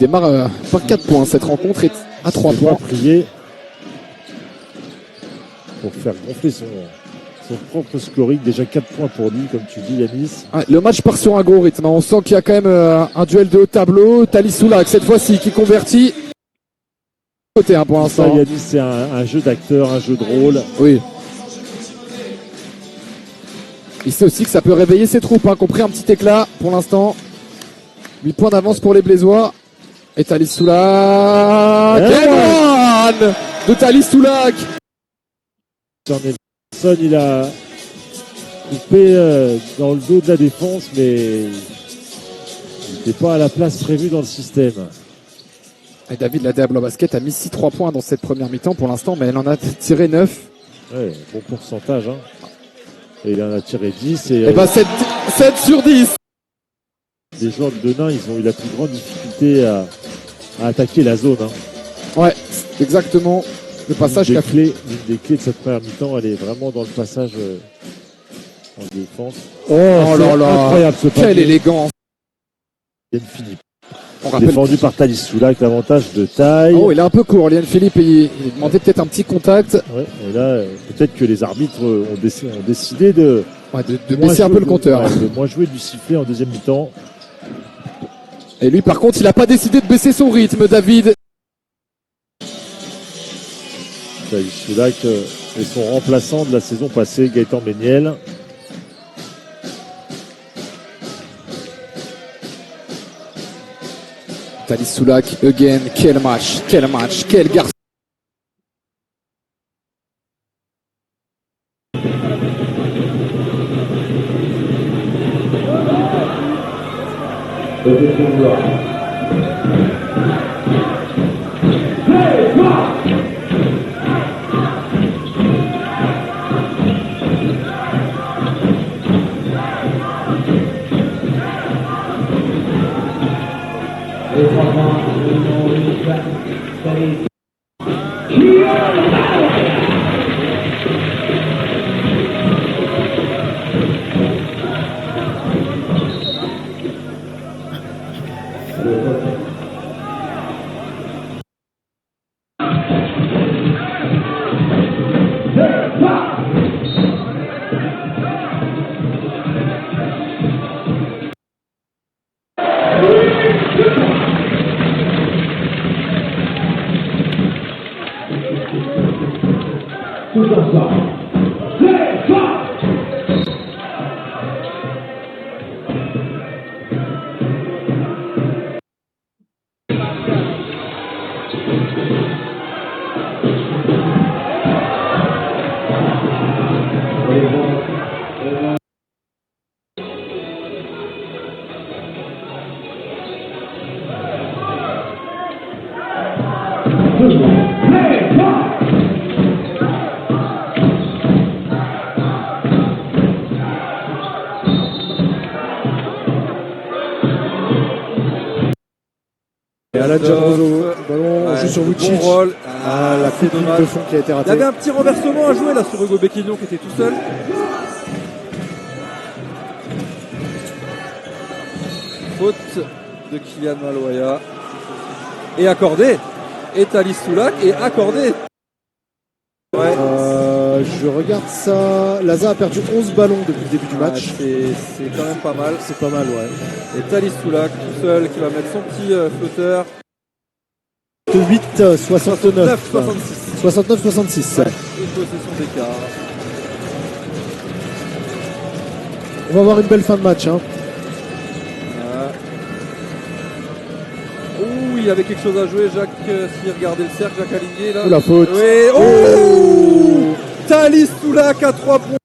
Démarre par 4 points. Cette rencontre est à 3 points. Prier pour faire gonfler son propre scoring. Déjà 4 points pour lui, comme tu dis, Yanis. Ouais, le match part sur un gros rythme. On sent qu'il y a quand même un duel de haut tableau. Thalys Soulac, cette fois-ci, qui convertit. Côté pour l'instant. Yanis, c'est un jeu d'acteur, un jeu de rôle. Oui. Il sait aussi que ça peut réveiller ses troupes, hein, qui ont pris un petit éclat pour l'instant. 8 points d'avance pour les Blésois. Et Thalys Soulac. De Thalys Soulac. Nelson, il a coupé dans le dos de la défense, mais il n'était pas à la place prévue dans le système. Et David Ladéable au basket a mis 6-3 points dans cette première mi-temps pour l'instant, mais elle en a tiré 9. Ouais, bon pourcentage. Hein. Et il en a tiré 10. Et 7 sur 10. Les joueurs de Denain, ils ont eu la plus grande difficulté à attaquer la zone. Hein. Ouais, exactement. Le passage l'une des clés de cette première mi-temps, elle est vraiment dans le passage en défense. Oh là là, incroyable ce quelle élégance. Yann Philippe. Défendu par Thalys Soulac, l'avantage de taille. Oh, il est un peu court, Yann Philippe, il demandait peut-être un petit contact. Ouais, et là, peut-être que les arbitres ont décidé de baisser un peu le compteur. De moins jouer du sifflet en deuxième mi-temps. Et lui, par contre, il n'a pas décidé de baisser son rythme, David. Thalys Soulac et son remplaçant de la saison passée, Gaëtan Méniel. Thalys Soulac, again, quel match, quel garçon. Et Alan Jamozo, ballon joue sur Vucic. Bon rôle. La coupe de fond qui a été ratée. Il y avait un petit renversement à jouer là sur Hugo Bequignon qui était tout seul. Faute de Kylian Maloya. Et accordé. Et Thalys Soulac est accordé. Ouais. Je regarde ça. Laza a perdu 11 ballons depuis le début du match. C'est quand même pas mal. C'est pas mal, ouais. Et Thalys Soulac tout seul qui va mettre son petit flotteur. 8, 69. 69-66. 69-66. Une possession d'écart. On va avoir une belle fin de match. Hein. Ouh, il y avait quelque chose à jouer. Jacques, s'il regardait le cercle, Jacques Aligné là. La faute. Oui. Oh, Thalys Soulac à 3 points.